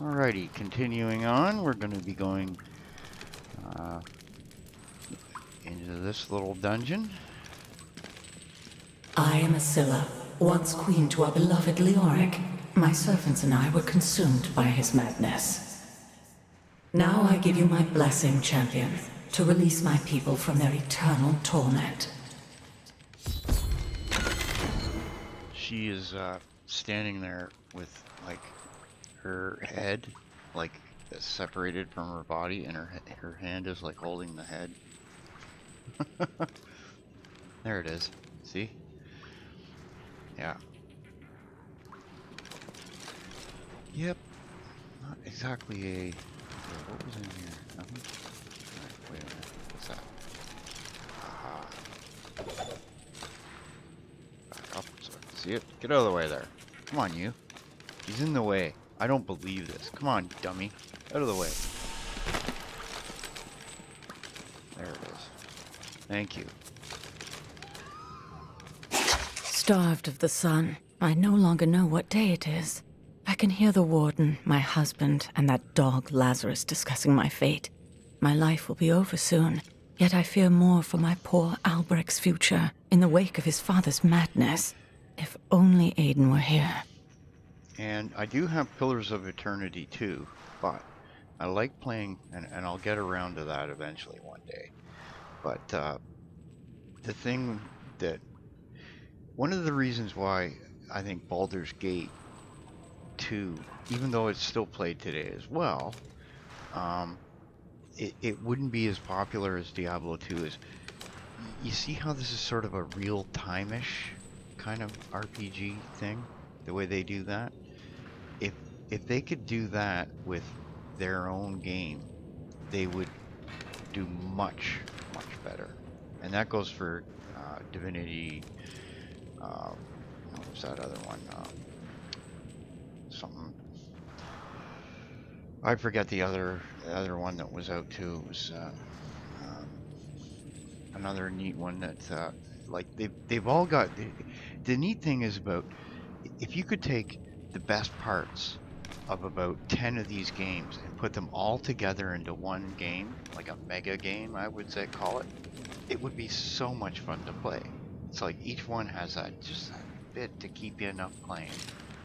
Alrighty, continuing on, we're going to be going into this little dungeon. I am Asilla, once queen to our beloved Leoric. My servants and I were consumed by his madness. Now I give you my blessing, champion, to release my people from their eternal torment. She is standing there with, like, her head, like, separated from her body, and her hand is, like, holding the head. There it is. See? Yeah. Yep. Not exactly a... what was in here? Nothing? Alright, wait a minute. What's that? Aha. Back up so I can see it. Get out of the way there. Come on, you. He's in the way. I don't believe this. Come on, dummy. Out of the way. There it is. Thank you. Starved of the sun, I no longer know what day it is. I can hear the warden, my husband, and that dog Lazarus discussing my fate. My life will be over soon, yet I fear more for my poor Albrecht's future in the wake of his father's madness. If only Aiden were here. And I do have Pillars of Eternity too, but I like playing, and I'll get around to that eventually one day. But the thing that, one of the reasons why I think Baldur's Gate 2, even though it's still played today as well, it wouldn't be as popular as Diablo 2 is. You see how this is sort of a real-time-ish kind of RPG thing, the way they do that? If they could do that with their own game, they would do much better. And that goes for Divinity, what was that other one? Something, I forget the other one that was out too. It was another neat one that like they've all got, the neat thing is about, if you could take the best parts of about 10 of these games and put them all together into one game, like a mega game, I would say, call it, it would be so much fun to play. It's like each one has that, just that bit to keep you enough playing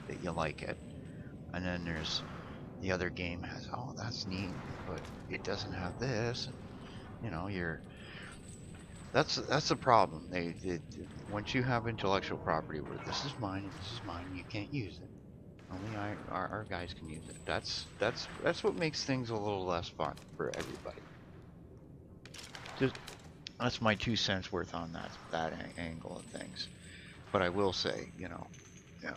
that you like it. And then there's the other game has, oh, that's neat, but it doesn't have this. You know, that's the problem. They once you have intellectual property where this is mine, you can't use it. Only our guys can use it. That's what makes things a little less fun for everybody. Just, that's my 2 cents worth on that angle of things. But I will say, you know, there's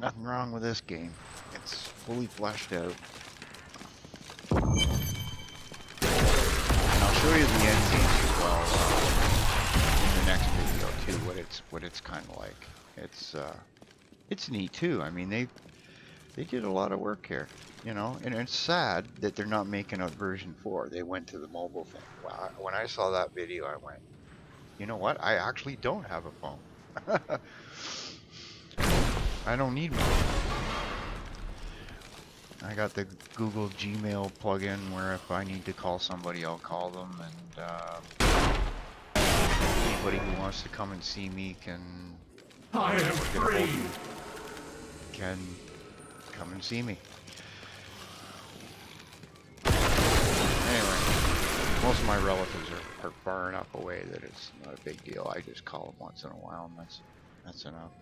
nothing wrong with this game. It's fully fleshed out. And I'll show you the end game as well in the next video too. What it's kind of like. It's neat too. I mean, they did a lot of work here, you know. And it's sad that they're not making a version 4. They went to the mobile thing. Wow. When I saw that video, I went, you know what? I actually don't have a phone. I don't need one. I got the Google Gmail plugin where if I need to call somebody, I'll call them, and anybody who wants to come and see me can. I am free. Can come and see me. Anyway, most of my relatives are far enough away that it's not a big deal. I just call them once in a while, and that's enough.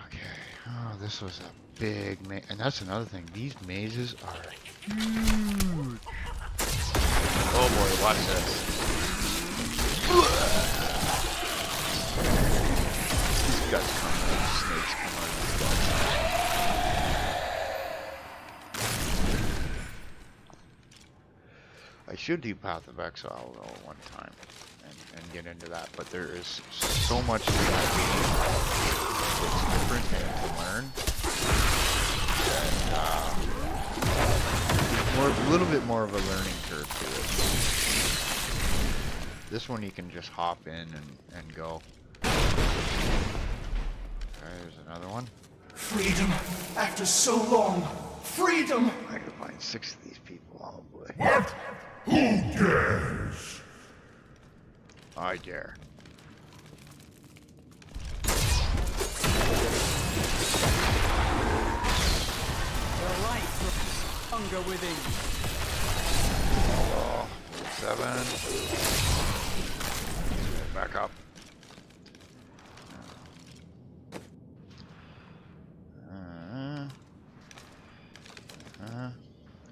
Okay. Oh, this was a big maze, and that's another thing. These mazes are huge. Oh boy, watch this. These guts come out, snakes come out of these guts. I should do Path of Exile though one time and get into that, but there is so much to that game. It's different and to learn. And a little bit more of a learning curve to it. This one you can just hop in and go. another one. Freedom after so long. Freedom! I could find 6 of these people. Oh boy. What? Who dares? I dare. The right hunger within. Oh, 7. Back up.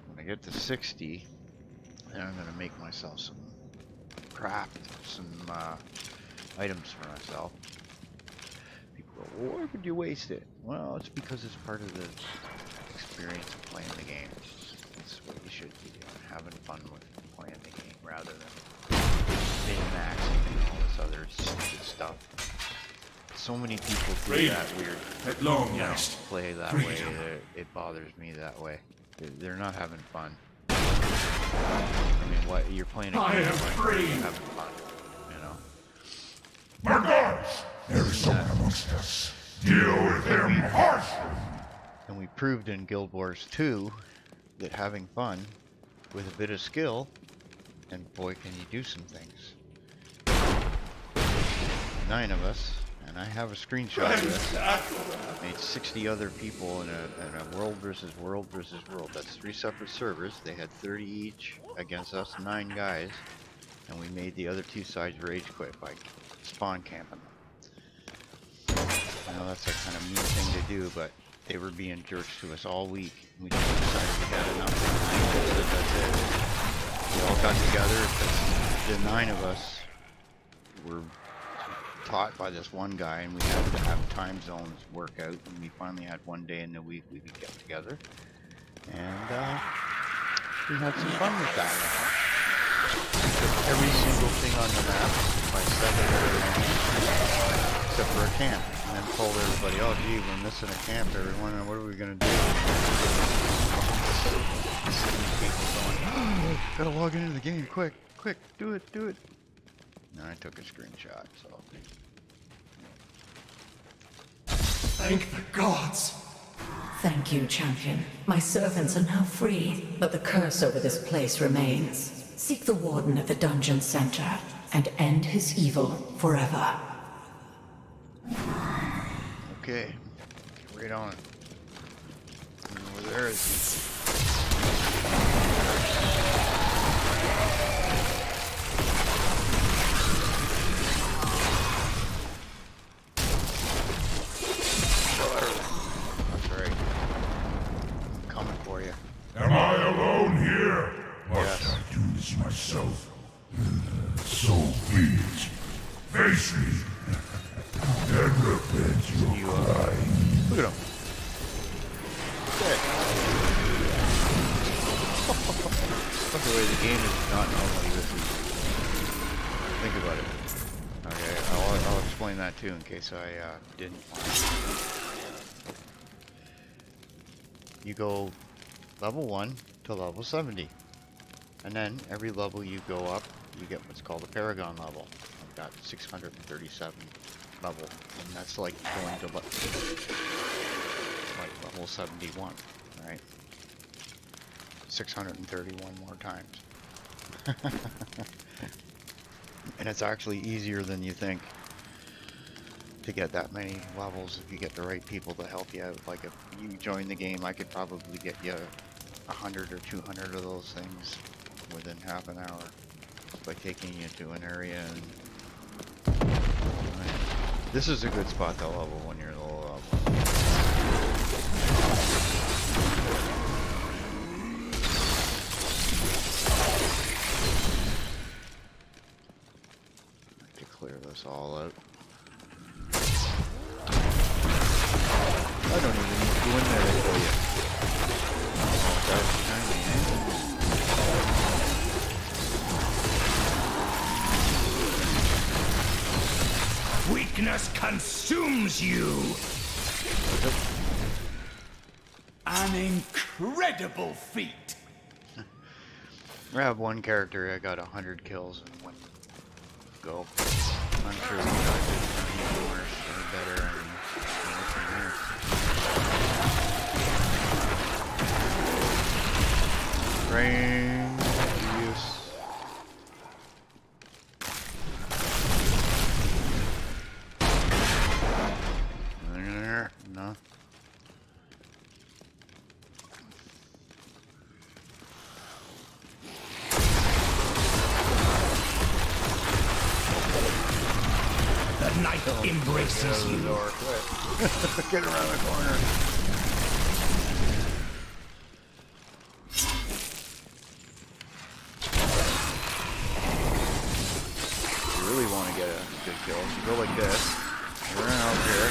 When I get to 60, then I'm gonna make myself some craft, some items for myself. People go, well, why would you waste it? Well, it's because it's part of the experience of playing the game. It's what you should be doing, having fun with playing the game rather than min-maxing and all this other stupid stuff. So many people do that weird, At long last. play that way. It bothers me that way. They're not having fun. I mean, what you're playing a game, I am like, free. you're having fun, you know. My gods! There is someone amongst us. Deal with him harshly. And we proved in Guild Wars 2 that having fun with a bit of skill, and boy, can you do some things. 9 of us, and I have a screenshot of this. Made 60 other people in a world versus world versus world. That's 3 separate servers. They had 30 each against us 9 guys, and we made the other 2 sides rage quit by spawn camping them. I know that's a kind of mean thing to do, but they were being jerks to us all week. We just decided we had enough. That's it. We all got together. The 9 of us were taught by this one guy, and we had to have time zones work out, and we finally had one day in the week we could get together, and we had some fun with that. Every single thing on the map by 7 except for a camp, and then told everybody, oh gee, we're missing a camp, everyone, and what are we gonna do? People going, oh, gotta log into the game, quick, do it. And I took a screenshot, so. Thank the gods. Thank you, champion. My servants are now free, but the curse over this place remains. Seek the warden at the dungeon center and end his evil forever. Okay, right on. And over there is. That's right. I'm coming for you. Am I alone here? Must Yes. I do this myself? So be it. Face me. And repent your crime. Look at him. Okay. By the way, the game is not normally this easy. Think about it. Okay, I'll explain that too in case I didn't. You go level 1 to level 70. And then every level you go up, you get what's called a Paragon level. I've got 637 level, and that's like going to like level 71, right? 631 more times. And it's actually easier than you think to get that many levels if you get the right people to help you out. Like if you join the game, I could probably get you 100 or 200 of those things within half an hour by taking you to an area. And this is a good spot to level when you're low level. I have to clear this all out. I don't even need to go in there for you. Oh, guys behind me, eh? Weakness consumes you. An incredible feat. I have one character, I got 100 kills in one go. I'm sure the guy did any worse or better. I mean, Rain. Yes. There. No. The night embraces you. Get around the corner. If you really want to get a good kill, you go like this. Run out here.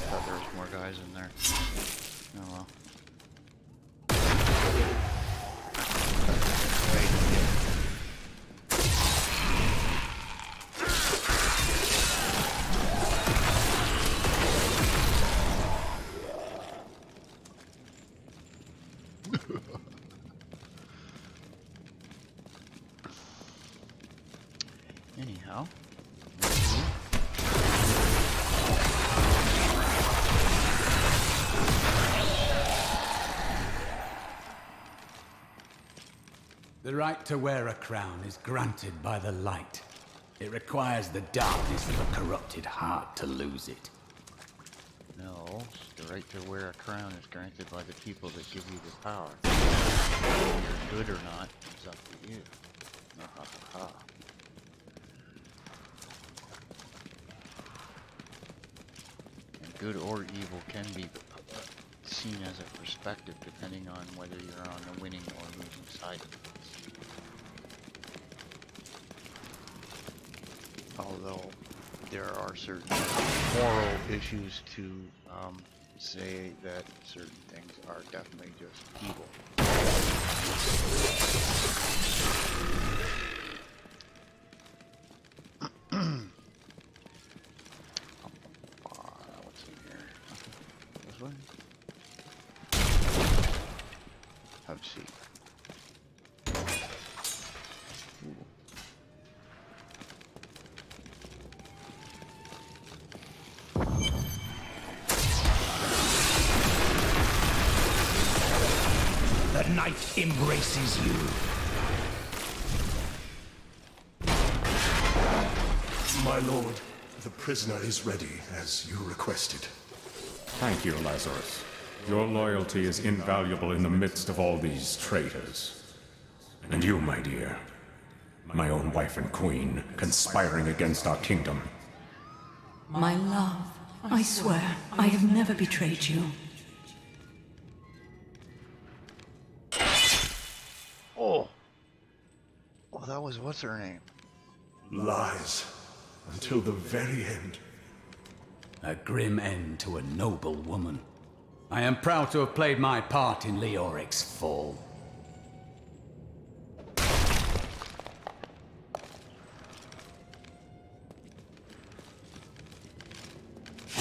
Thought there was more guys in there. Oh well. Anyhow. The right to wear a crown is granted by the light. It requires the darkness of a corrupted heart to lose it. No, the right to wear a crown is granted by the people that give you the power. Whether you're good or not, it's up to you. Ha ha ha. And good or evil can be seen as a perspective depending on whether you're on the winning or losing side of things. Although there are certain moral issues to say that certain things are definitely just evil. What's in here? This one? Have a seat. Ooh. The night embraces you. My lord, the prisoner is ready, as you requested. Thank you, Lazarus. Your loyalty is invaluable in the midst of all these traitors. And you, my dear, my own wife and queen, conspiring against our kingdom. My love, I swear, I have never betrayed you. Oh! Oh, that was what's her name? Lies. Until the very end. A grim end to a noble woman. I am proud to have played my part in Leoric's fall.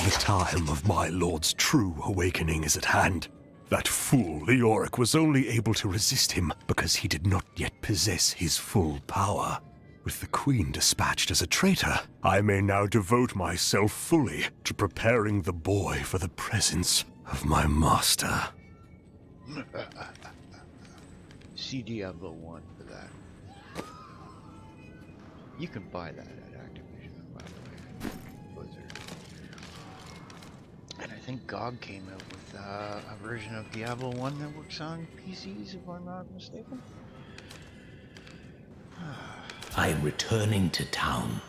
The time of my lord's true awakening is at hand. That fool Leoric was only able to resist him because he did not yet possess his full power. With the Queen dispatched as a traitor, I may now devote myself fully to preparing the boy for the presence of my master. See Diablo 1 for that. You can buy that at Activision, by the way. Blizzard. And I think GOG came out with a version of Diablo 1 that works on PCs, if I'm not mistaken. I am returning to town.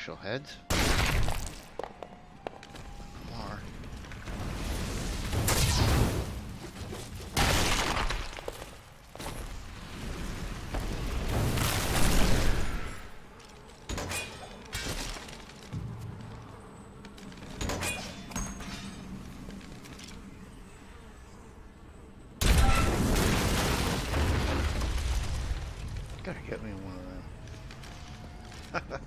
artificial heads. More. Gotta get me one of them.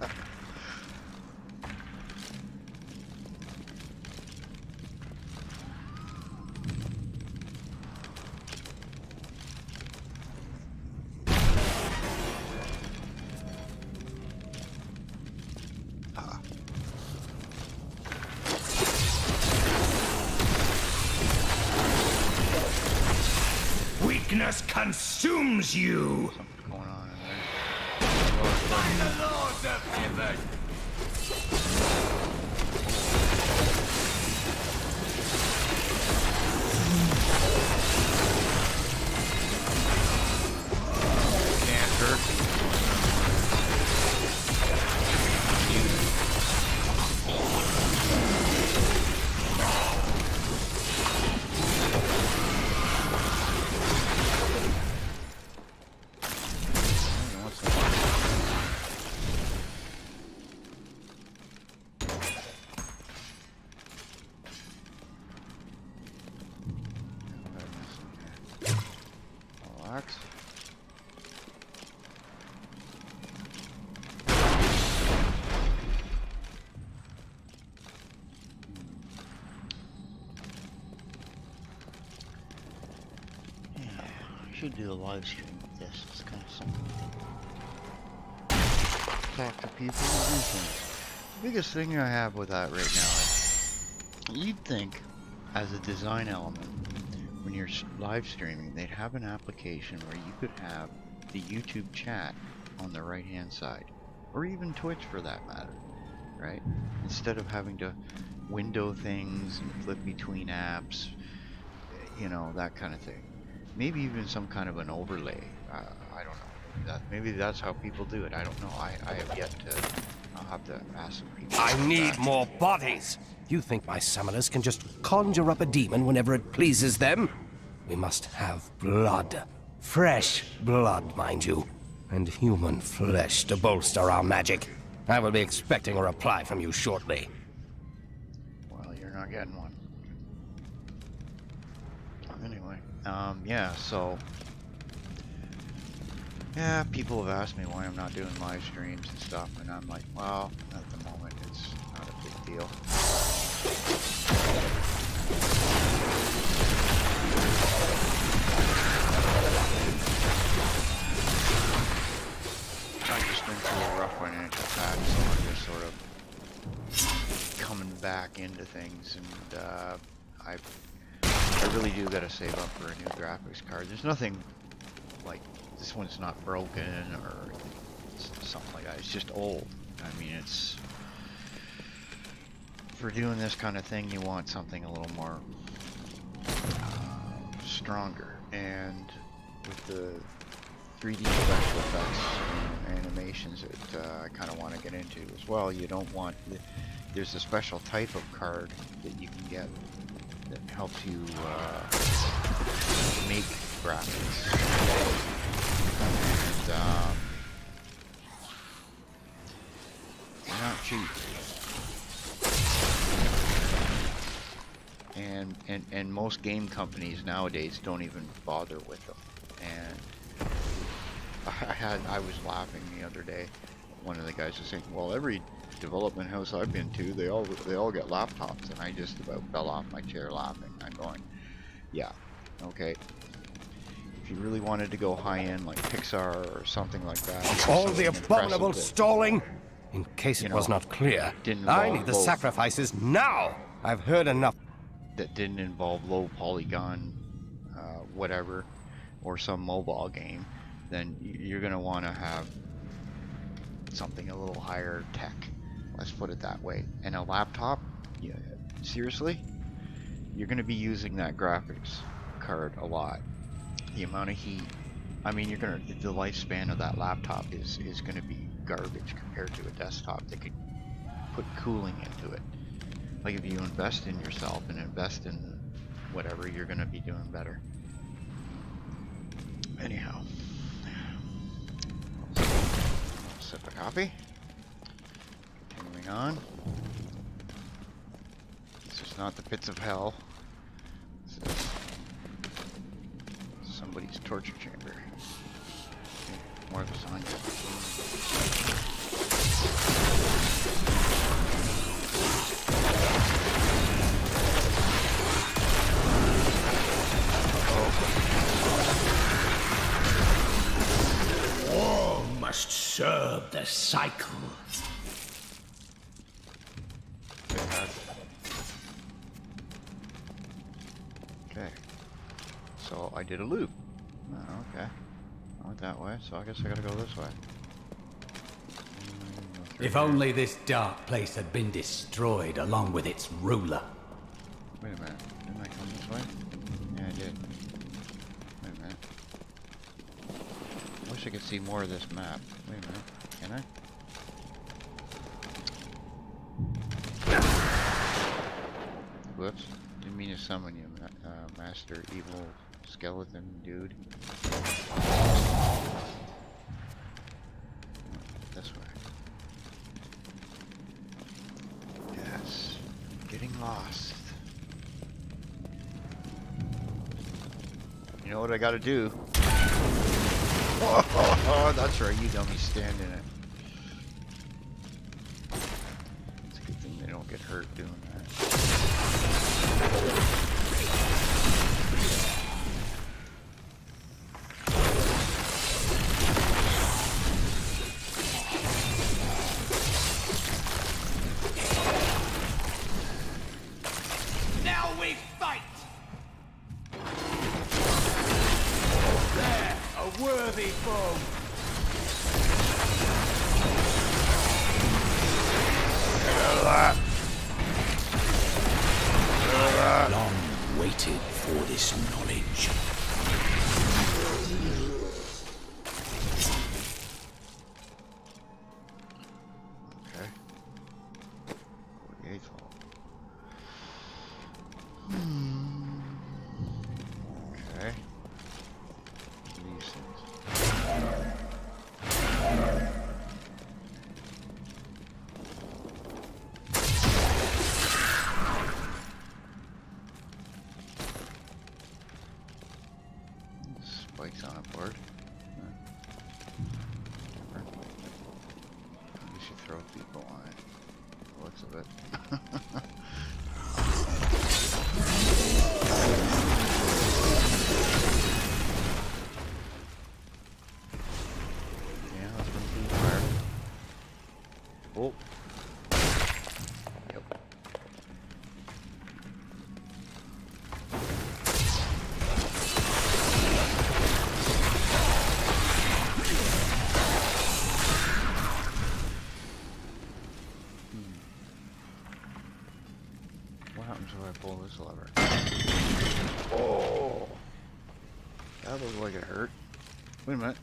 Weakness consumes you! Something's going on in there. By the lords of heaven! Can't hurt. Relax. Yeah, I should do a live stream with this. It's kind of something. Talk to people and do things. The biggest thing I have with that right now is you'd think as a design element when you're live streaming they'd have an application where you could have the YouTube chat on the right hand side, or even Twitch for that matter, right? Instead of having to window things and flip between apps, you know, that kind of thing. Maybe even some kind of an overlay. I don't know. Maybe that's how people do it. I don't know. I have yet to. I'll have to ask some people. I about need that. more bodies! You think my summoners can just conjure up a demon whenever it pleases them? We must have blood. Fresh blood, mind you. And human flesh to bolster our magic. I will be expecting a reply from you shortly. Well, you're not getting one. Anyway, yeah, so... Yeah, people have asked me why I'm not doing live streams and stuff, and I'm like, well, at the moment, it's not a big deal. I've just been through a rough financial patch, so I'm just sort of coming back into things, and I really do gotta save up for a new graphics card. There's nothing like this one's not broken or something like that. It's just old. I mean, it's for doing this kind of thing, you want something a little more stronger, and with the 3D special effects and animations that I kind of want to get into as well. You don't want there's a special type of card that you can get that helps you make graphics, and they're not cheap. And most game companies nowadays don't even bother with them. And I was laughing the other day. One of the guys was saying, "Well, every development house I've been to, they all get laptops," and I just about fell off my chair laughing. I'm going, "Yeah, okay. If you really wanted to go high end like Pixar or something like that, All something the abominable impressive stalling! In case you it was know, not clear, didn't I involve need the both. sacrifices now! I've heard enough. that didn't involve low polygon, whatever, or some mobile game, then you're gonna want to have something a little higher tech. Let's put it that way. And a laptop, yeah, seriously, you're gonna be using that graphics card a lot. The amount of heat, I mean, the lifespan of that laptop is gonna be garbage compared to a desktop that could put cooling into it. Like if you invest in yourself and invest in whatever, you're gonna be doing better. Anyhow, sip of coffee. Continuing on. This is not the pits of hell. This is somebody's torture chamber. Okay, more of a sign. All must serve the cycle. Okay. So I did a loop. Oh, okay. I went that way, so I guess I gotta go this way. If only this dark place had been destroyed along with its ruler. Wait a minute. Didn't I come this way? Yeah, I did. Wait a minute. I wish I could see more of this map. Wait a minute. Can I? Whoops. Didn't mean to summon you, Master Evil Skeleton Dude. This way. Yes. Getting lost. You know what I gotta do? Oh, that's right, you dummy, stand in it. It's a good thing they don't get hurt doing that. Now we fight! There, a worthy foe. Long waited for this knowledge. Okay. 48th hole. Okay. These things. Spikes on a board. You should throw people on it. Looks of it. Yeah, let's run through the fire. Oh. Yep. What happens if I pull this lever? Oh! That looked like it hurt. Wait a minute.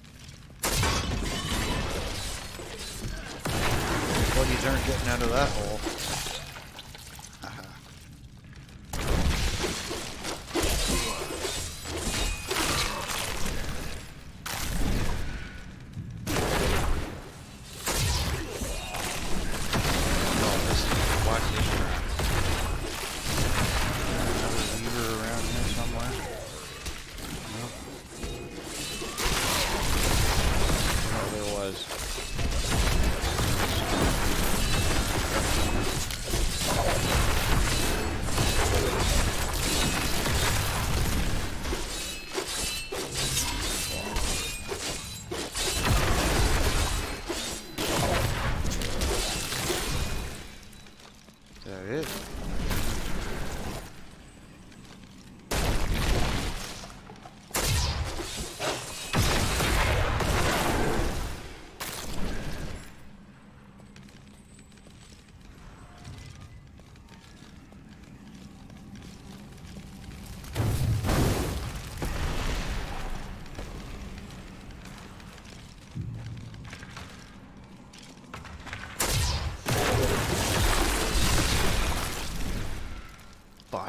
Buddies aren't getting out of that hole. Haha. No, watch this trap. Another lever around here somewhere. Nope. Oh, there was.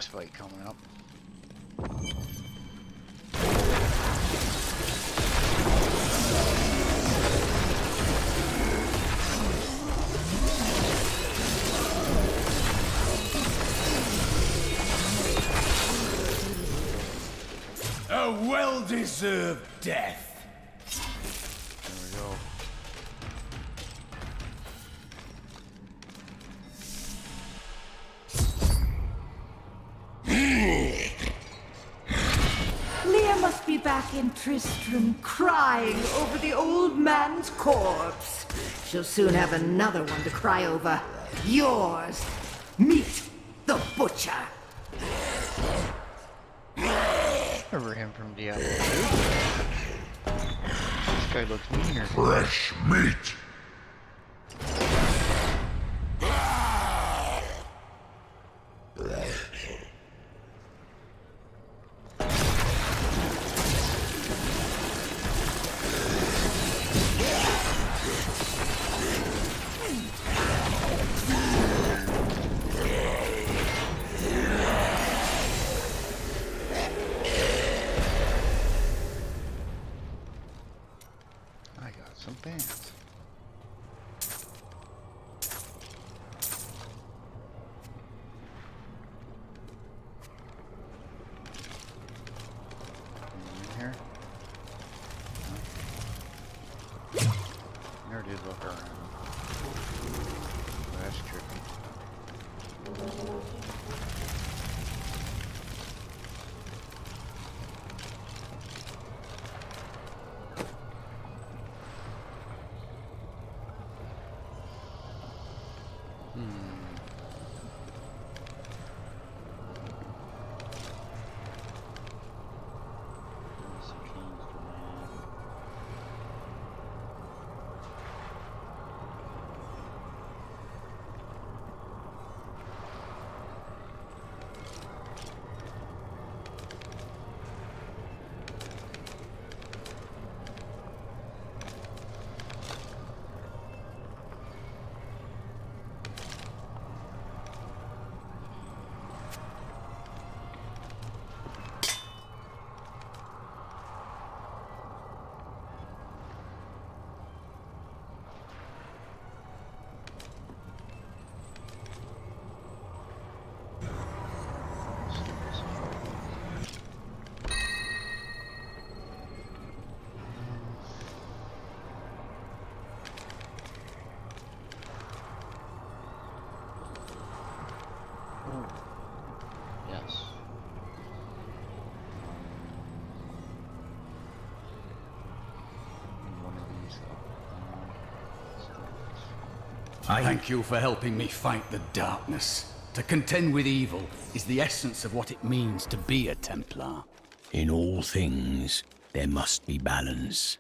boss fight coming up. A well-deserved death. There we go. Leah must be back in Tristram crying over the old man's corpse. She'll soon have another one to cry over. Yours. Meet the butcher. Remember him from Diablo 2? This guy looks meaner. Fresh meat. I got some pants. In here? No. Never did look around. That's tricky. Yes. One of these. Thank you for helping me fight the darkness. To contend with evil is the essence of what it means to be a Templar. In all things, there must be balance.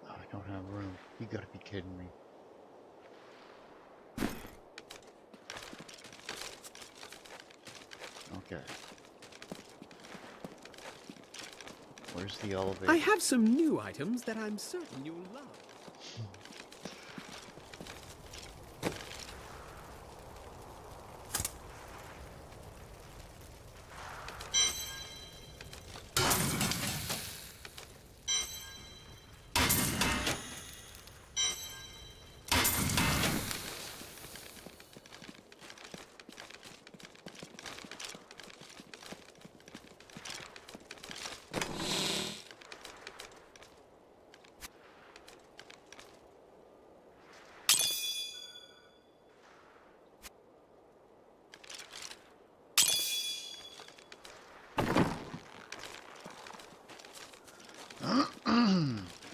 I don't have room. You gotta be kidding me. Okay. Where's the elevator? I have some new items that I'm certain you'll love.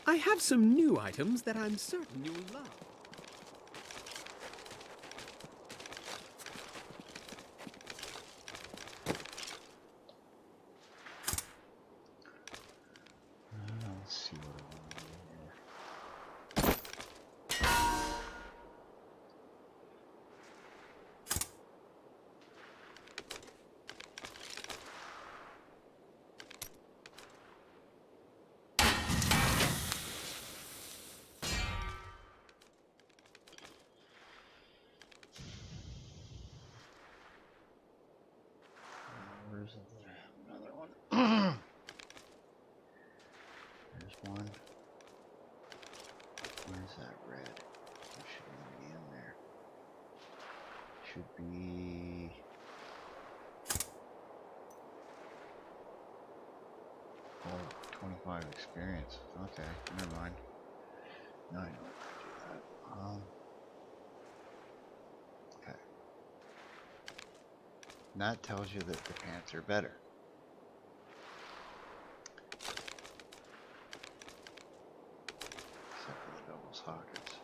I have some new items that I'm certain you'll love. Let's see what I want to do here. that red? That should not be in there. Should be... Oh, 25 experience. Okay, never mind. No, I know how to do that. Okay. And that tells you that the pants are better. Except for the double sockets.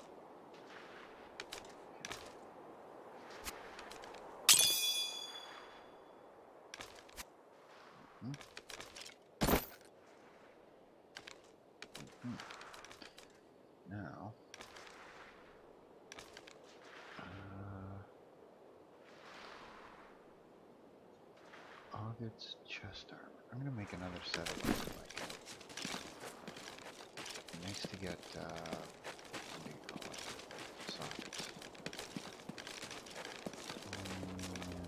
Now, Augut's chest armor. I'm gonna make another set of those if I can. It needs to get, what do you call it? Sockets.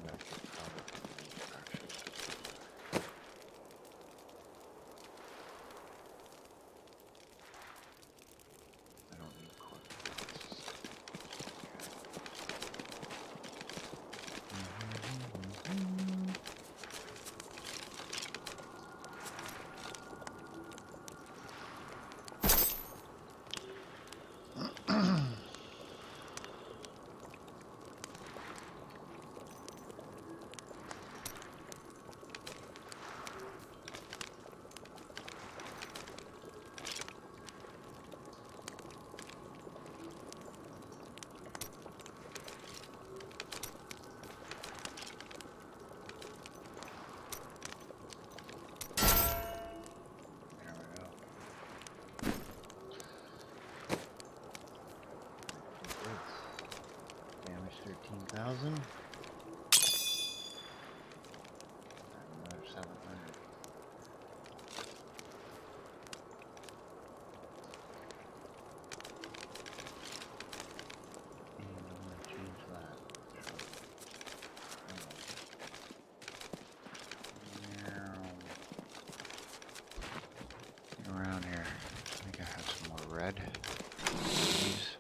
That could probably actually. I don't need quartz. Damage 13,000. Another 700. And I'm gonna change that. Around here. I think I have some more red. These.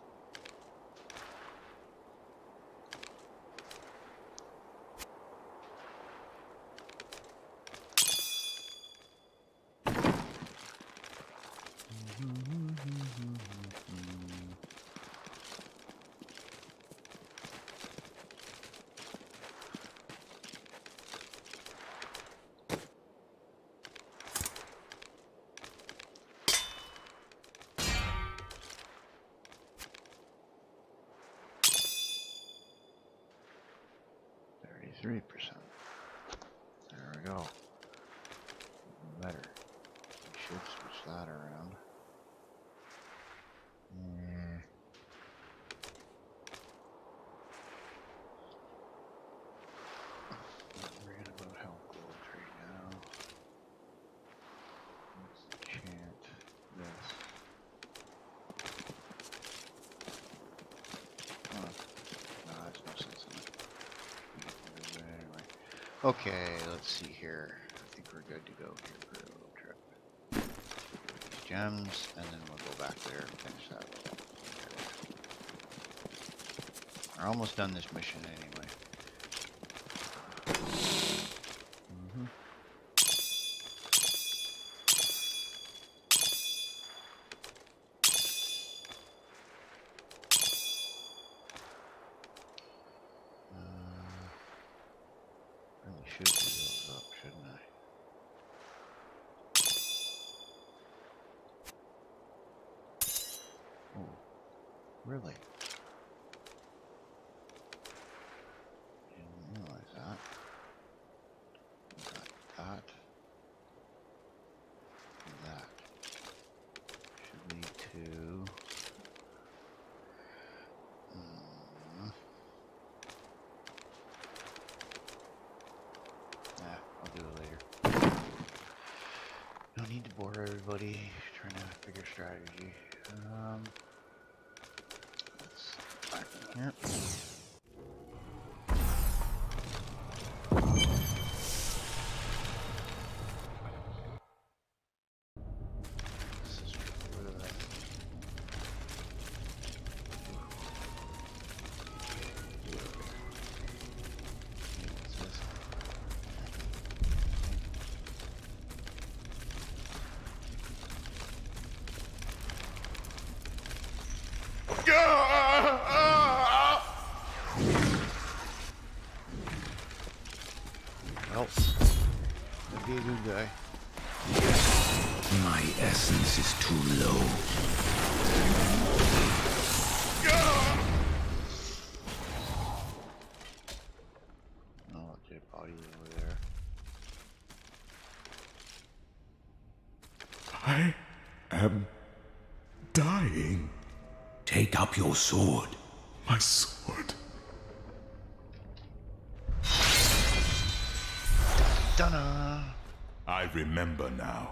.33%. There we go. Even better. We should switch that around. Not worried about health globes right now. Let's chant this. Huh. No, there's no sense in it. Anyway. Okay, let's see here. I think we're good to go here for a little trip. These gems, and then we'll go back there and finish that little. We're almost done this mission anyway. Really should do those up, shouldn't I? Oh, really? Didn't realize that. Got that. And that. Should lead to... I'll do it later. No need to bore everybody trying to figure strategy. Let's back in here. This is really guy. My essence is too low. Oh, dead body over there. I am dying. Take up your sword. My sword. Dunna! I remember now.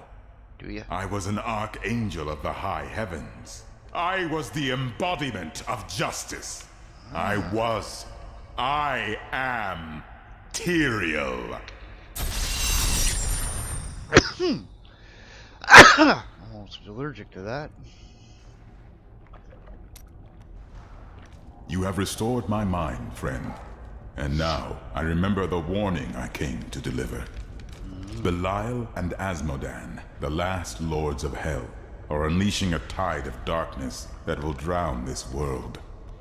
Do ya? I was an archangel of the high heavens. I was the embodiment of justice. I am Tyrael. Almost allergic to that. You have restored my mind, friend. And now I remember the warning I came to deliver. Belial and Asmodan, the last lords of hell, are unleashing a tide of darkness that will drown this world.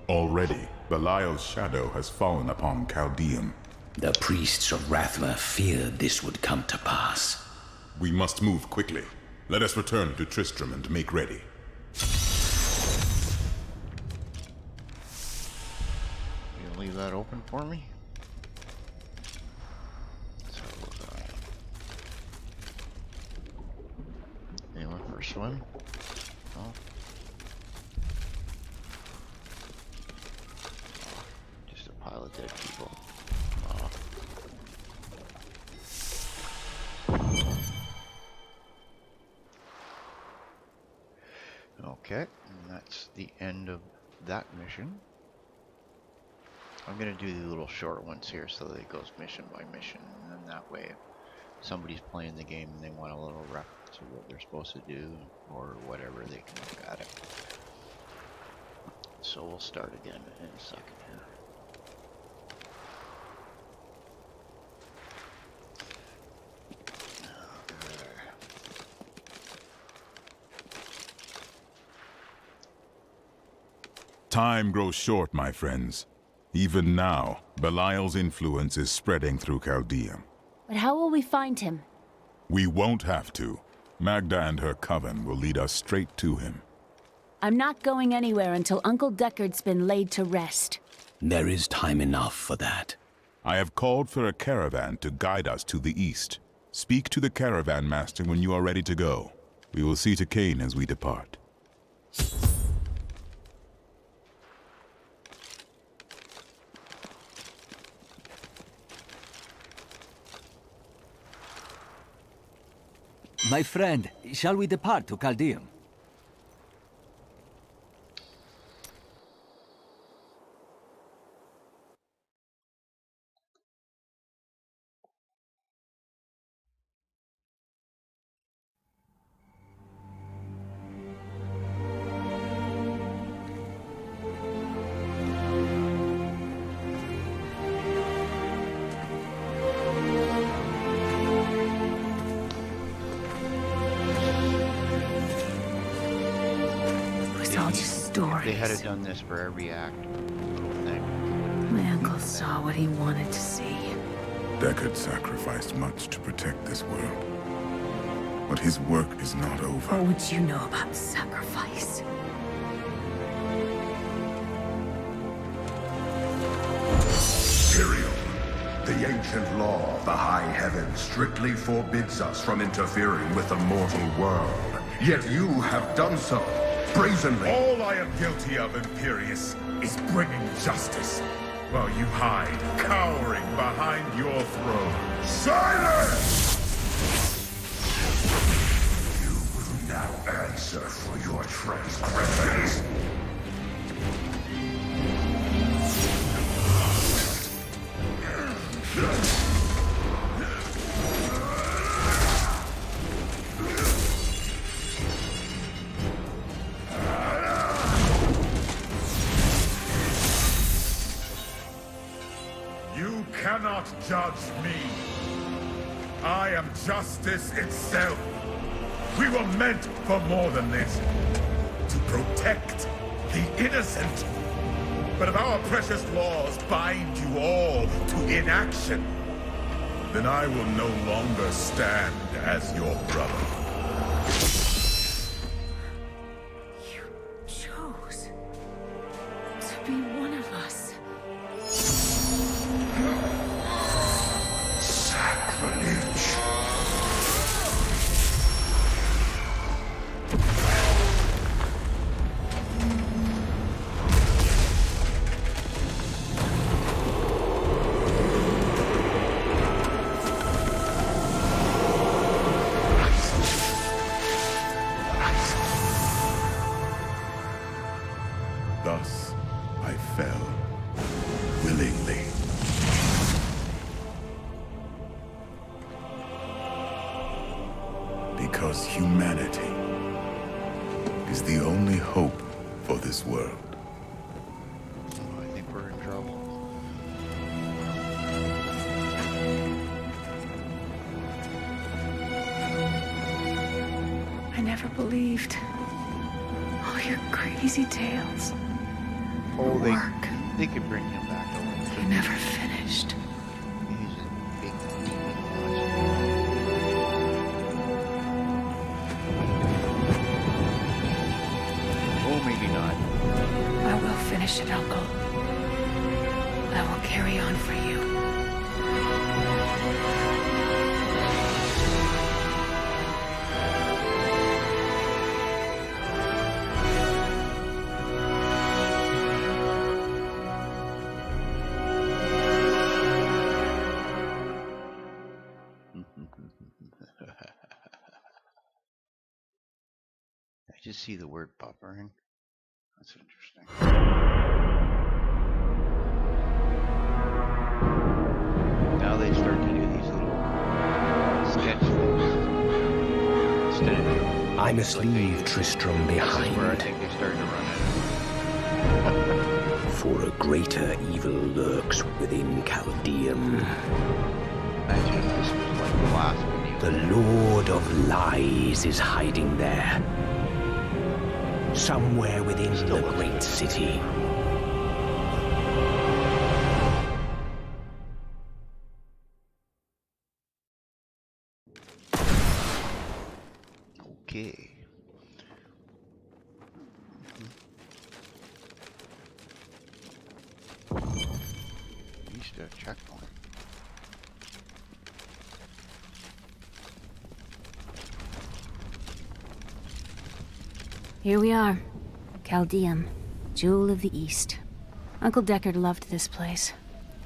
Already, Belial's shadow has fallen upon Chaldeum. The priests of Rathma feared this would come to pass. We must move quickly. Let us return to Tristram and make ready. You gonna leave that open for me? So, anyone for a swim? No? Just a pile of dead people. Oh. Okay, and that's the end of that mission. I'm gonna do the little short ones here so that it goes mission by mission, and then that way if somebody's playing the game and they want a little rep to what they're supposed to do or whatever, they can look at it. So we'll start again in a second here. Time grows short, my friends. Even now, Belial's influence is spreading through Chaldeum. But how will we find him? We won't have to. Magda and her coven will lead us straight to him. I'm not going anywhere until Uncle Deckard's been laid to rest. There is time enough for that. I have called for a caravan to guide us to the east. Speak to the caravan master when you are ready to go. We will see to Cain as we depart. My friend, shall we depart to Chaldeum? They had done this for every act. Thing. My uncle saw what he wanted to see. Deckard sacrificed much to protect this world. But his work is not over. What would you know about sacrifice? Tyrael, the ancient law of the high heavens strictly forbids us from interfering with the mortal world. Yet you have done so. Brazenly. All I am guilty of, Imperius, is bringing justice, while you hide, cowering behind your throne. Silence! You will now answer for your transgressions. You cannot judge me. I am justice itself. We were meant for more than this. To protect the innocent. But if our precious laws bind you all to inaction, then I will no longer stand as your brother. You chose to be one of us. Sacrilege. Thus, I fell willingly. Because humanity is the only hope for this world. I think we're in trouble. I never believed all your crazy tales. Oh, Work. they could bring him back over. You never finished. He's a big demon monster. Oh, maybe not. I will finish it, Uncle. I will carry on for you. I just see the word buffering. That's interesting. Now they start to do these little sketch things. Instead of I must like leave Tristram this is where I behind, think they started to run it. for a greater evil lurks within Chaldeum. Imagine if this was like the last video. The Lord of Lies is hiding there. Somewhere within the great city. Okay. Used to a checkpoint. Here we are. Chaldeum, Jewel of the East. Uncle Deckard loved this place.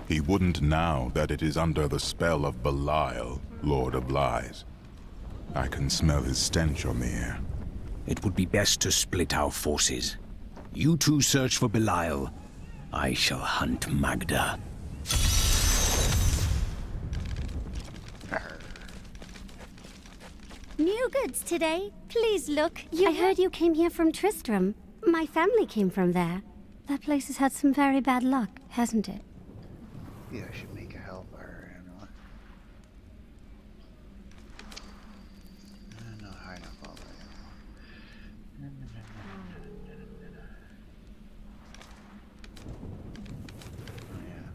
He wouldn't now that it is under the spell of Belial, Lord of Lies. I can smell his stench on the air. It would be best to split our forces. You two search for Belial. I shall hunt Magda. New goods today. Please look. I heard you came here from Tristram. My family came from there. That place has had some very bad luck, hasn't it? Yeah, I should make a hellfire, you know. No, high enough all that. Oh yeah.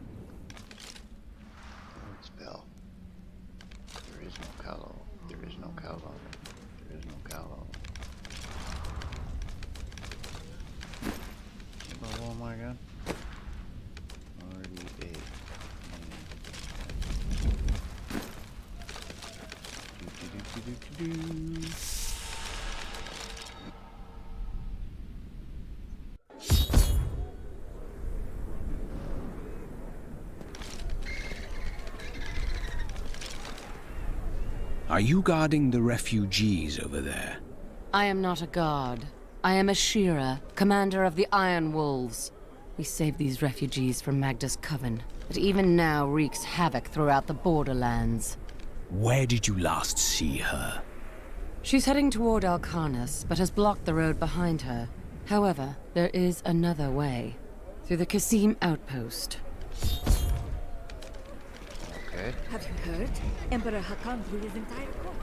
Lord spell. There is no callow. There is no callow. There is no callow. Oh my god. 48. Are you guarding the refugees over there? I am not a guard. I am a Shira, commander of the Iron Wolves. We saved these refugees from Magda's coven, that even now wreaks havoc throughout the borderlands. Where did you last see her? She's heading toward Alcarnus, but has blocked the road behind her. However, there is another way. Through the Kasim outpost. Okay. Have you heard? Emperor Hakan blew his entire court.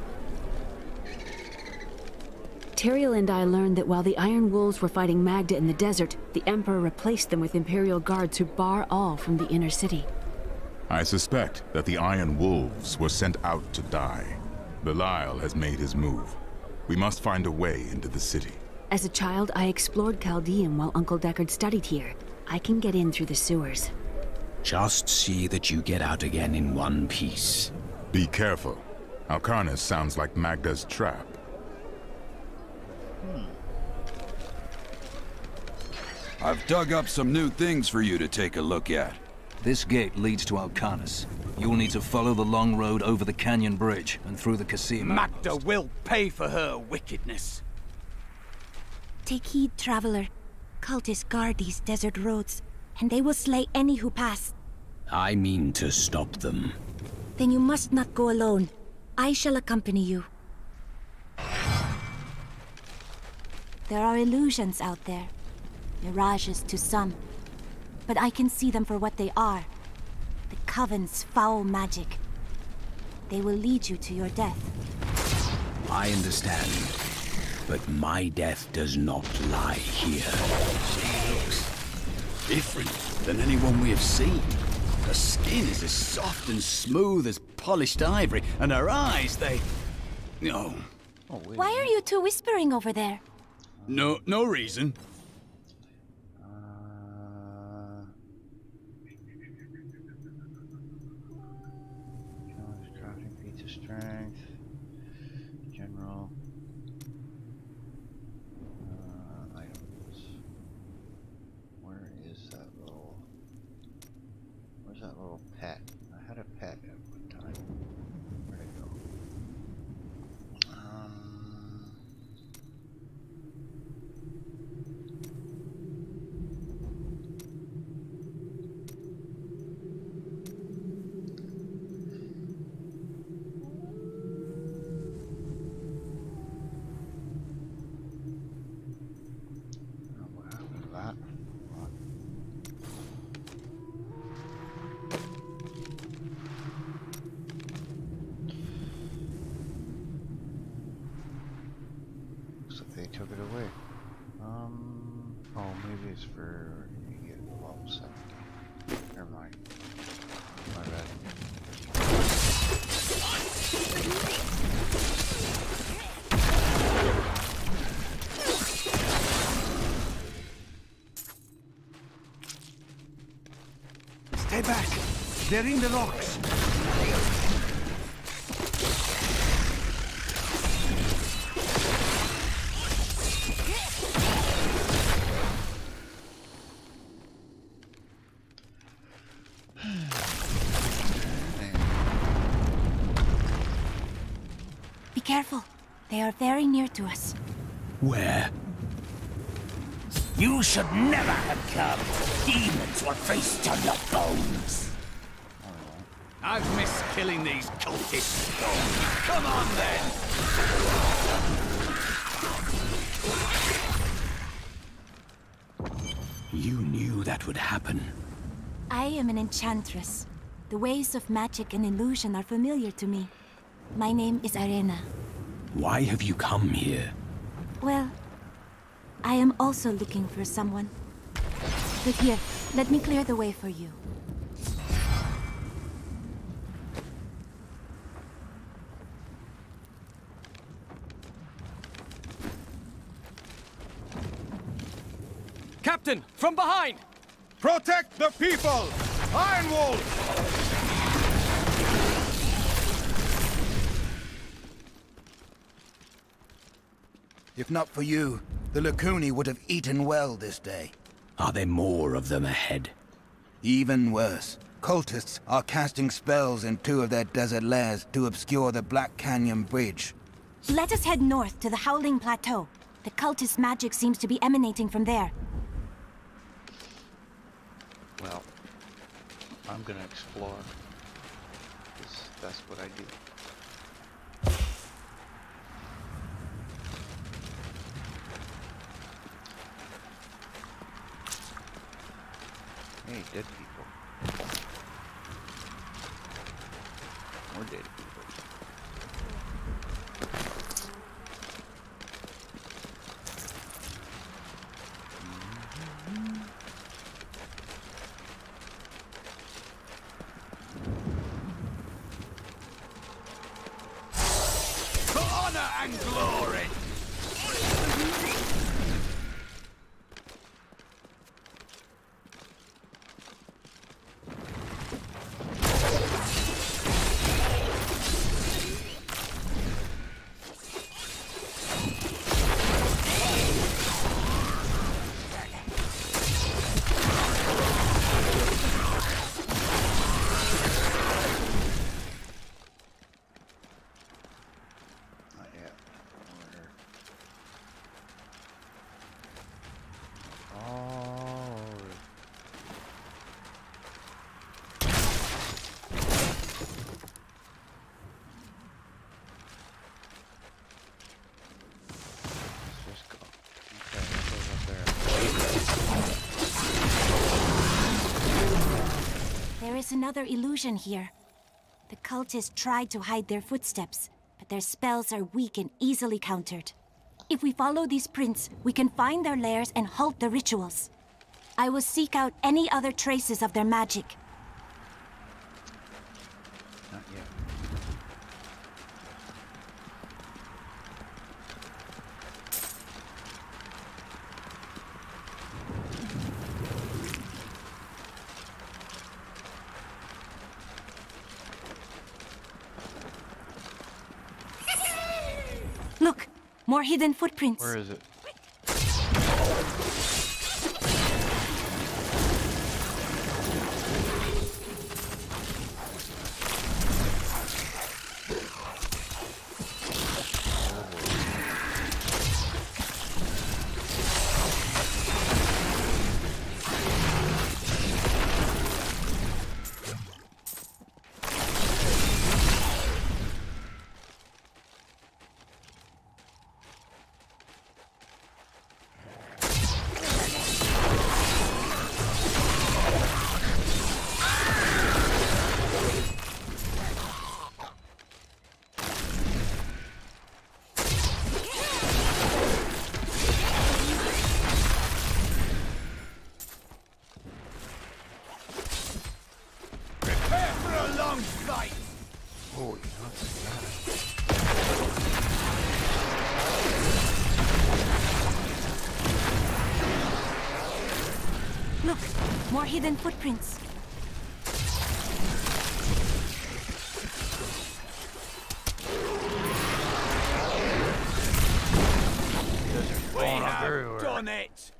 Tyrael and I learned that while the Iron Wolves were fighting Magda in the desert, the Emperor replaced them with Imperial guards who bar all from the inner city. I suspect that the Iron Wolves were sent out to die. Belial has made his move. We must find a way into the city. As a child, I explored Chaldean while Uncle Deckard studied here. I can get in through the sewers. Just see that you get out again in one piece. Be careful. Alcarnus sounds like Magda's trap. I've dug up some new things for you to take a look at. This gate leads to Alcarnus. You'll need to follow the long road over the canyon bridge and through the casino. Magda will pay for her wickedness. Take heed, traveler. Cultists guard these desert roads, and they will slay any who pass. I mean to stop them. Then you must not go alone. I shall accompany you. There are illusions out there. Mirages to some. But I can see them for what they are. The Coven's foul magic. They will lead you to your death. I understand. But my death does not lie here. She looks different than anyone we have seen. Her skin is as soft and smooth as polished ivory, and her eyes, they... No. Why are you two whispering over there? No reason. Crafting feats of strength. General. Items. Where is that little... Where's that little pet? I had a pet at one time. Where'd it go? What happened to that? Looks like they took it away. Oh, maybe it's for you get level 70. Never mind. My bad. Stay back. They're in the rocks. Be careful. They are very near to us. Where? You should never have come. Demons will feast on your bones. I've missed killing these cultists. Come on, then! You knew that would happen. I am an enchantress. The ways of magic and illusion are familiar to me. My name is Arena. Why have you come here? Well, I am also looking for someone. But here, let me clear the way for you. Captain, from behind! Protect the people! Iron Wolf! If not for you, the Lacuni would have eaten well this day. Are there more of them ahead? Even worse. Cultists are casting spells in 2 of their desert lairs to obscure the Black Canyon Bridge. Let us head north to the Howling Plateau. The cultist magic seems to be emanating from there. Well, I'm gonna explore. 'Cause that's what I do. Hey, dead people. More dead people. and glory! There is another illusion here. The cultists tried to hide their footsteps, but their spells are weak and easily countered. If we follow these prints, we can find their lairs and halt the rituals. I will seek out any other traces of their magic. Not yet. Look! More hidden footprints. Where is it? Look! More hidden footprints. We have done it!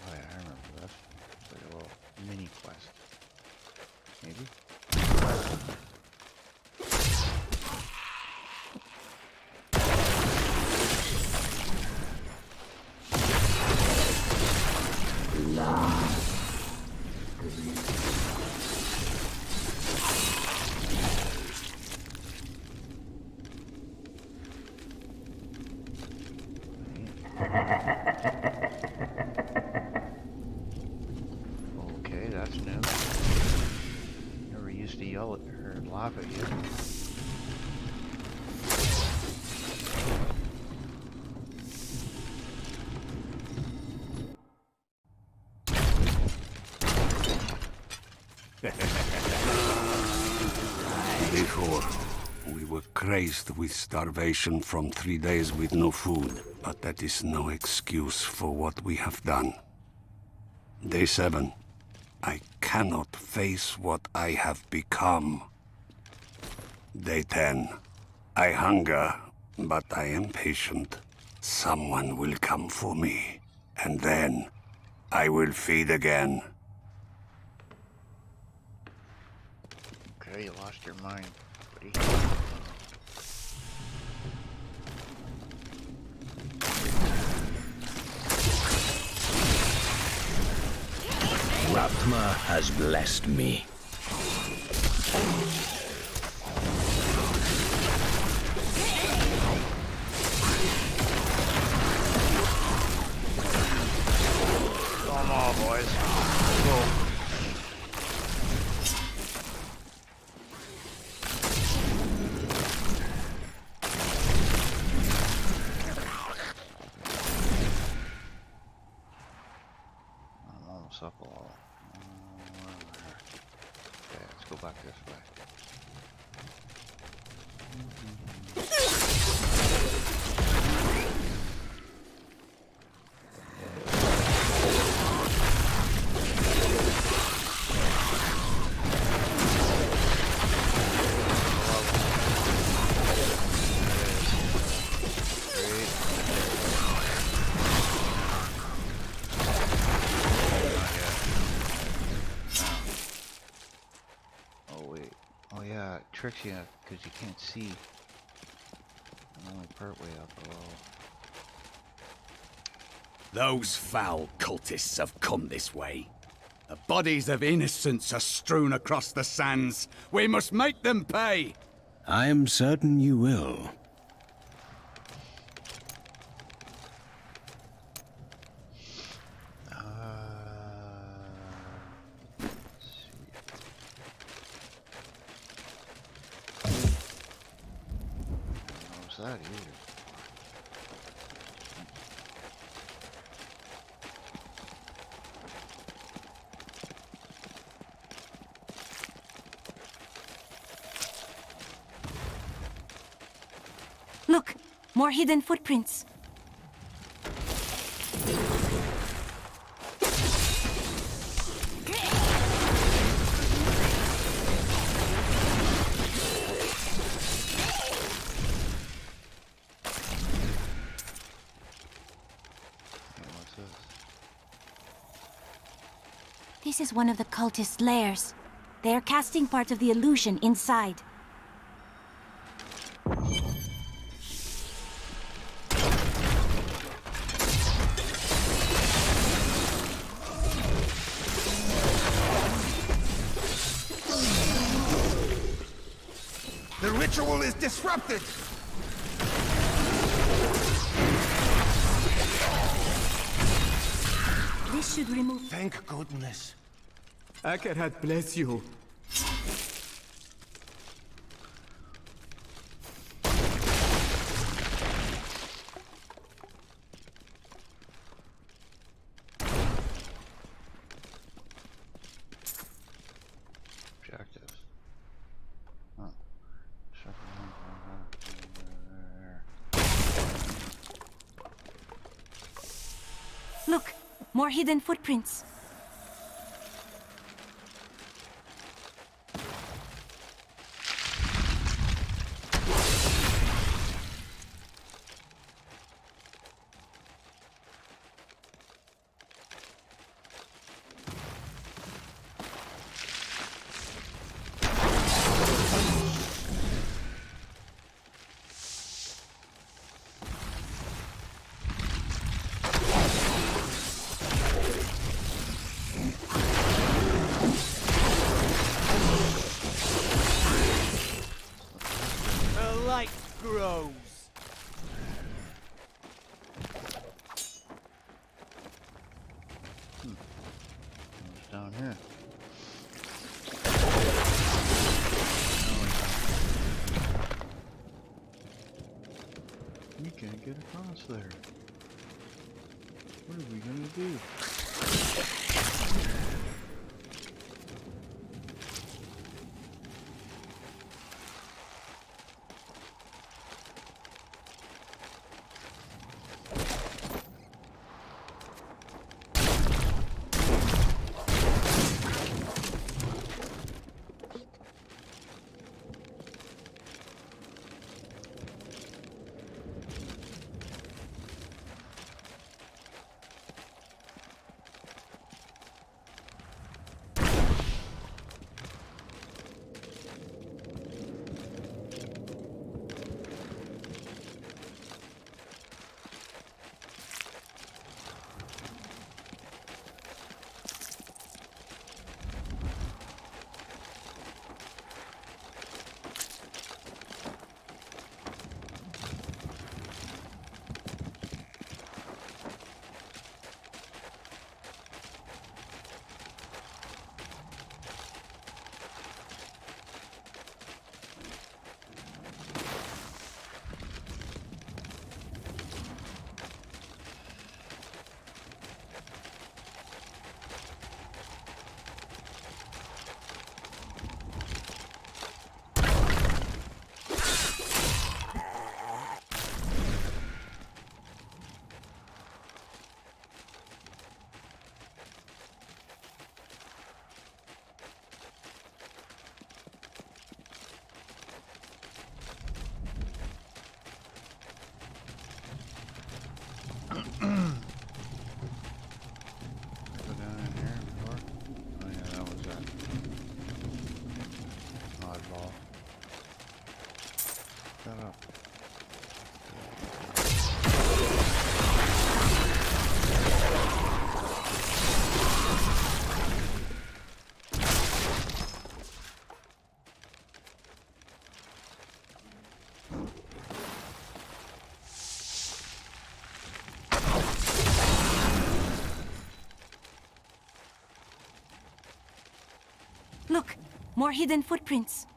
Oh yeah, I remember that. It's like a little mini quest. Maybe? Okay, that's new. Never used to yell at her and laugh at you. Before, we were crazed with starvation from 3 days with no food, but that is no excuse for what we have done. Day 7. I cannot face what I have become. Day 10. I hunger, but I am patient. Someone will come for me, and then I will feed again. Okay, you lost your mind, buddy. Rathma has blessed me. Come on, boys. Let's go. I'm almost up a level. back this way. Tricks you because you can't see. I'm only part way up below. Those foul cultists have come this way. The bodies of innocents are strewn across the sands. We must make them pay. I am certain you will. That either. Look, more hidden footprints. This is one of the cultists' lairs. They are casting part of the illusion inside. The ritual is disrupted! This should remove... Thank goodness. Akarat bless you. Objective. Oh. Look, more hidden footprints. Grows. What's down here? We can't get across there. What are we gonna do? Look, more hidden footprints.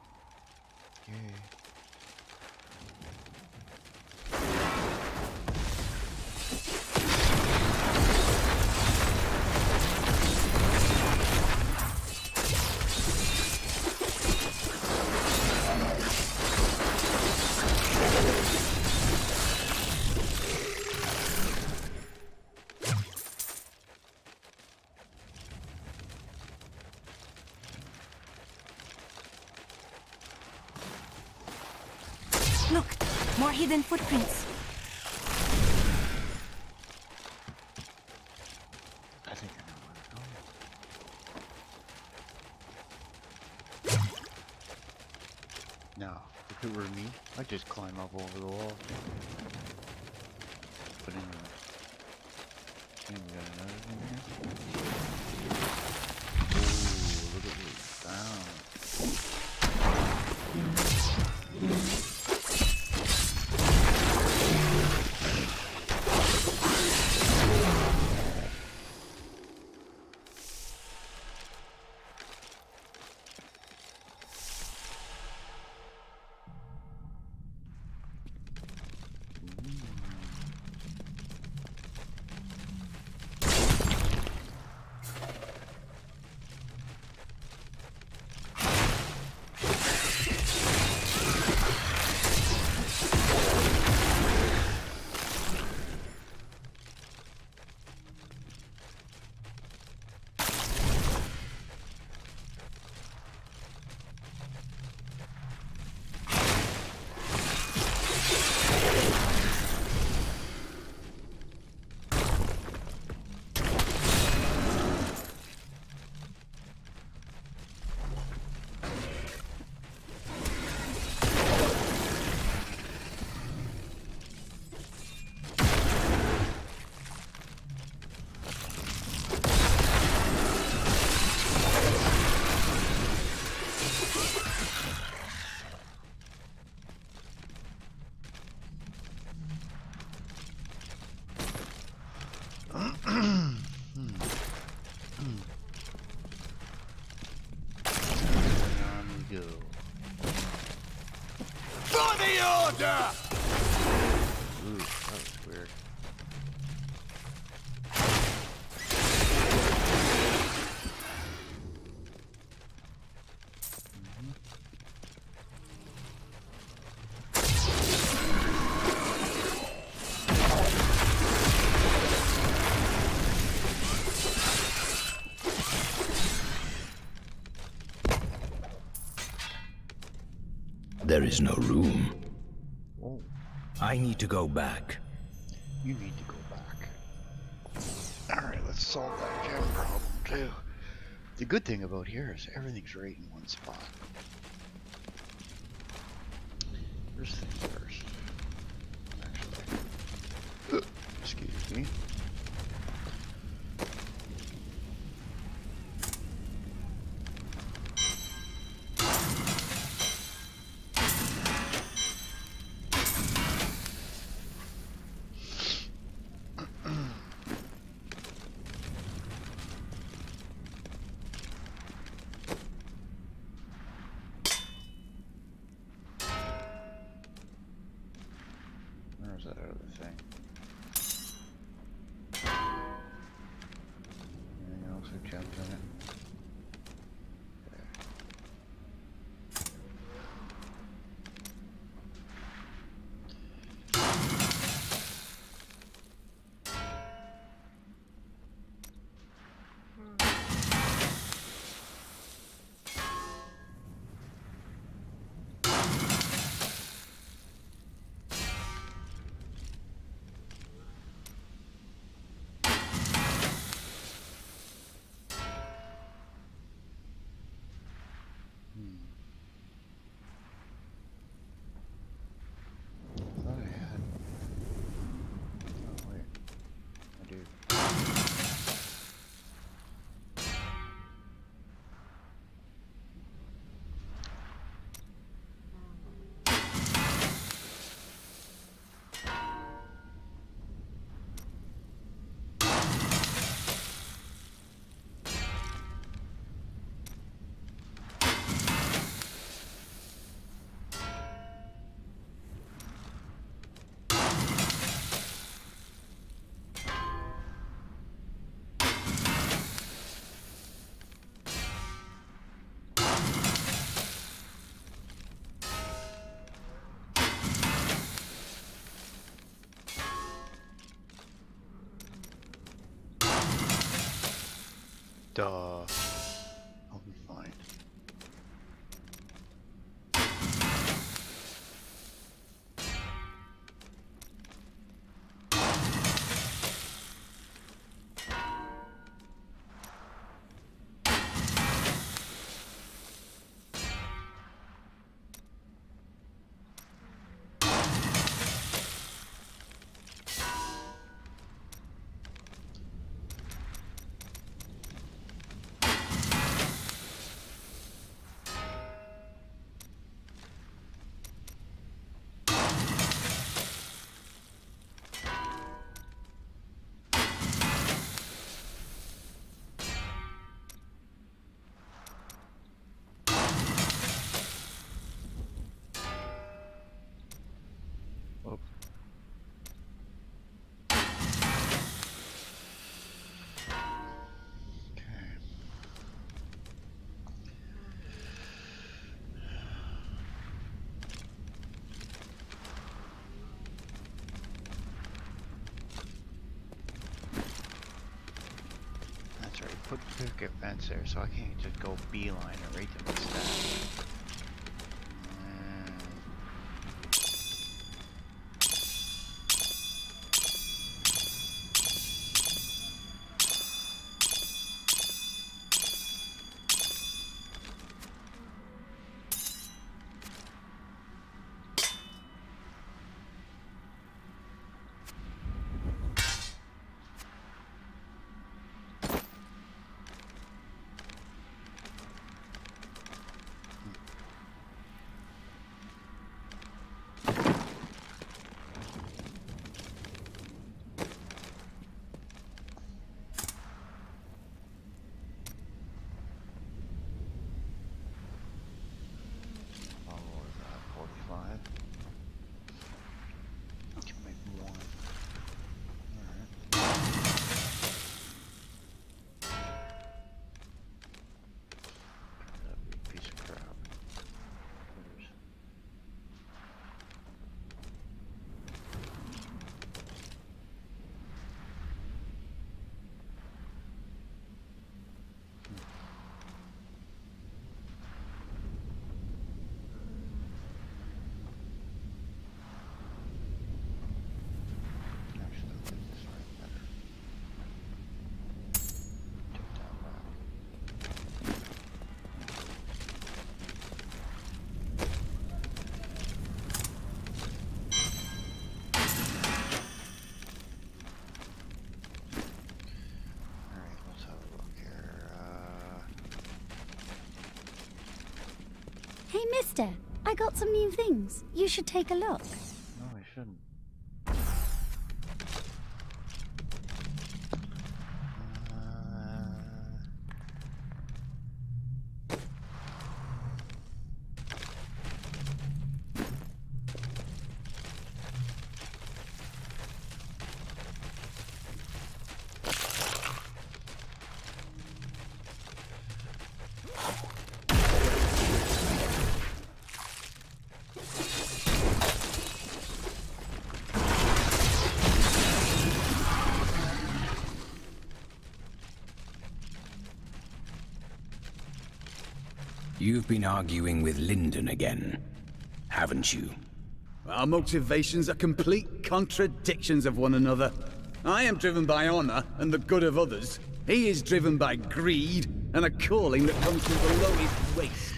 Look, more hidden footprints. I think I know where to go. Now, if it were me, I'd just climb up over the wall. But anyway. And we got another thing here. Oh, look at what we found. For the order! Ooh, that was weird. There is no room. Oh. I need to go back. You need to go back. Alright, let's solve that gem problem too. The good thing about here is everything's right in one spot. First things first. Actually. Excuse me. Where's that other thing? Anything else with gems in it? Duh. I'll be fine. That's right, put picket fence there so I can't just go beeline it right to the stack. Hey, mister, I got some new things. You should take a look. No, I shouldn't. You've been arguing with Lyndon again, haven't you? Our motivations are complete contradictions of one another. I am driven by honor and the good of others. He is driven by greed and a calling that comes from below his waist.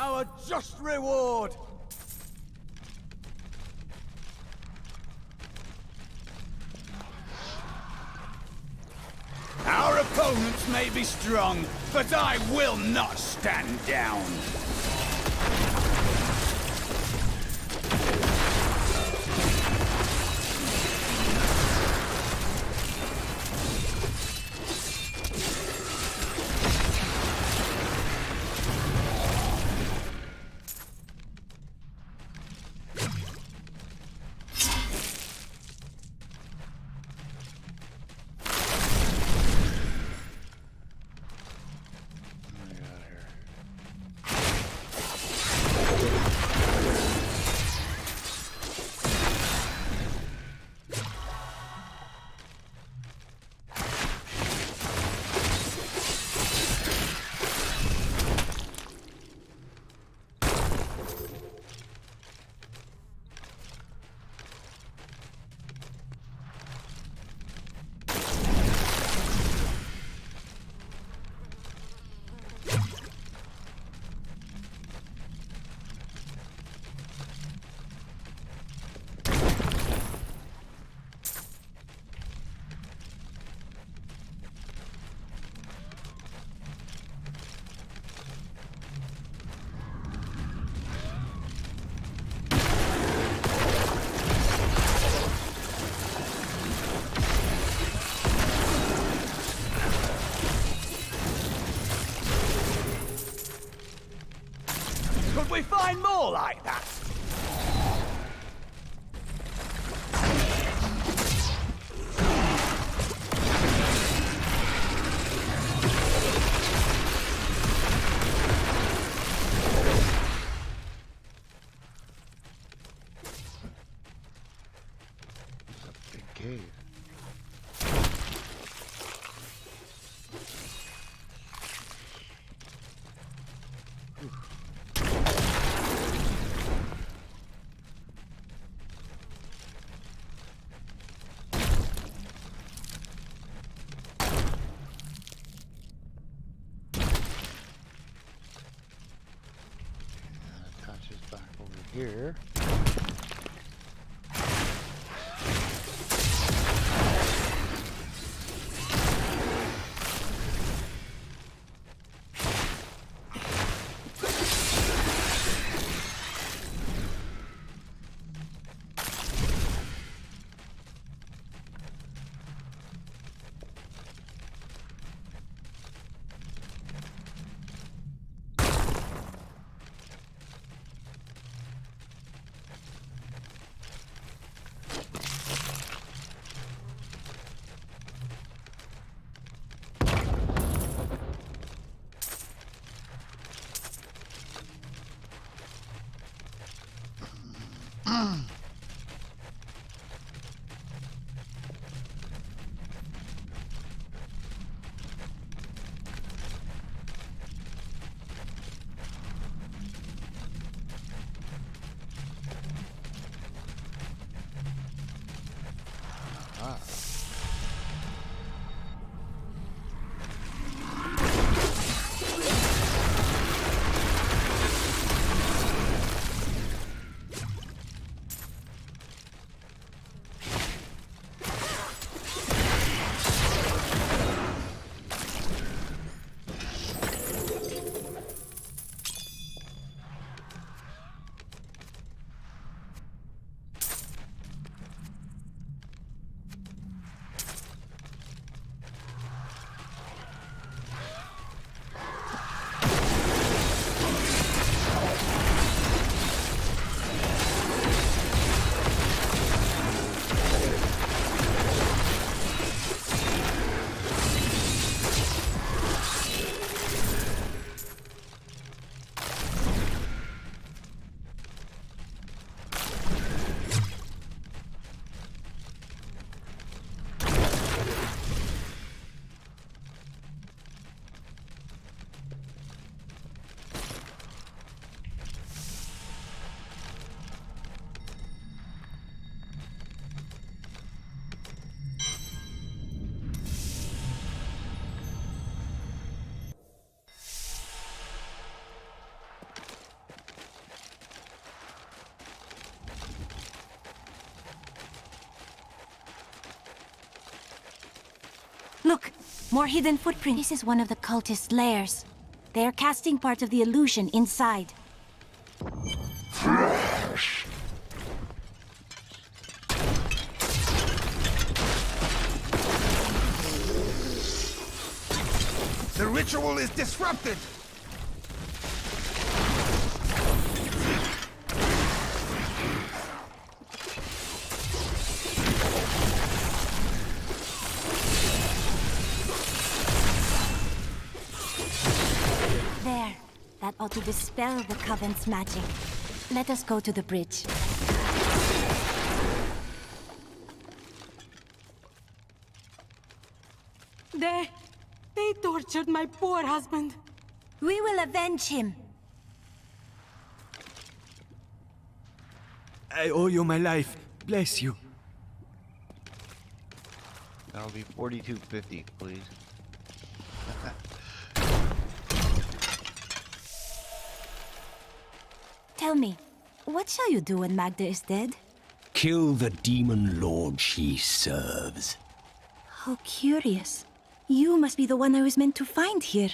Our just reward! Our opponents may may be strong, but I will not stand down. Could we find more like that? Big cave. Touches back over here. Look, More hidden footprints. This is one of the cultist lairs. They are casting part of the illusion inside. The ritual is disrupted! There. That ought to dispel the Coven's magic. Let us go to the bridge. They tortured my poor husband. We will avenge him. I owe you my life. Bless you. That'll be 42.50, please. Tell me, what shall you do when Magda is dead? Kill the demon lord she serves. How curious. You must be the one I was meant to find here.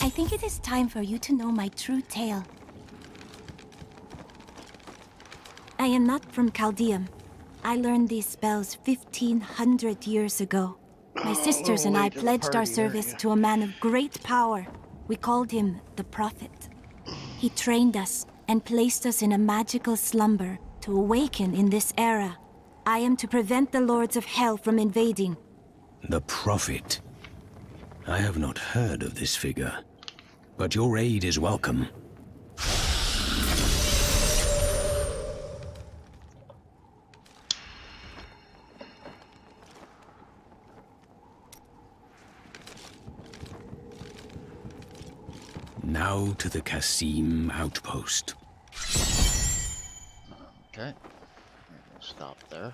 I think it is time for you to know my true tale. I am not from Chaldeum. I learned these spells 1,500 years ago. My sisters and I pledged our service to a man of great power. We called him the Prophet. He trained us and placed us in a magical slumber to awaken in this era. I am to prevent the Lords of Hell from invading. The Prophet. I have not heard of this figure, but your aid is welcome. Now to the Qasim outpost. Okay. Stop there.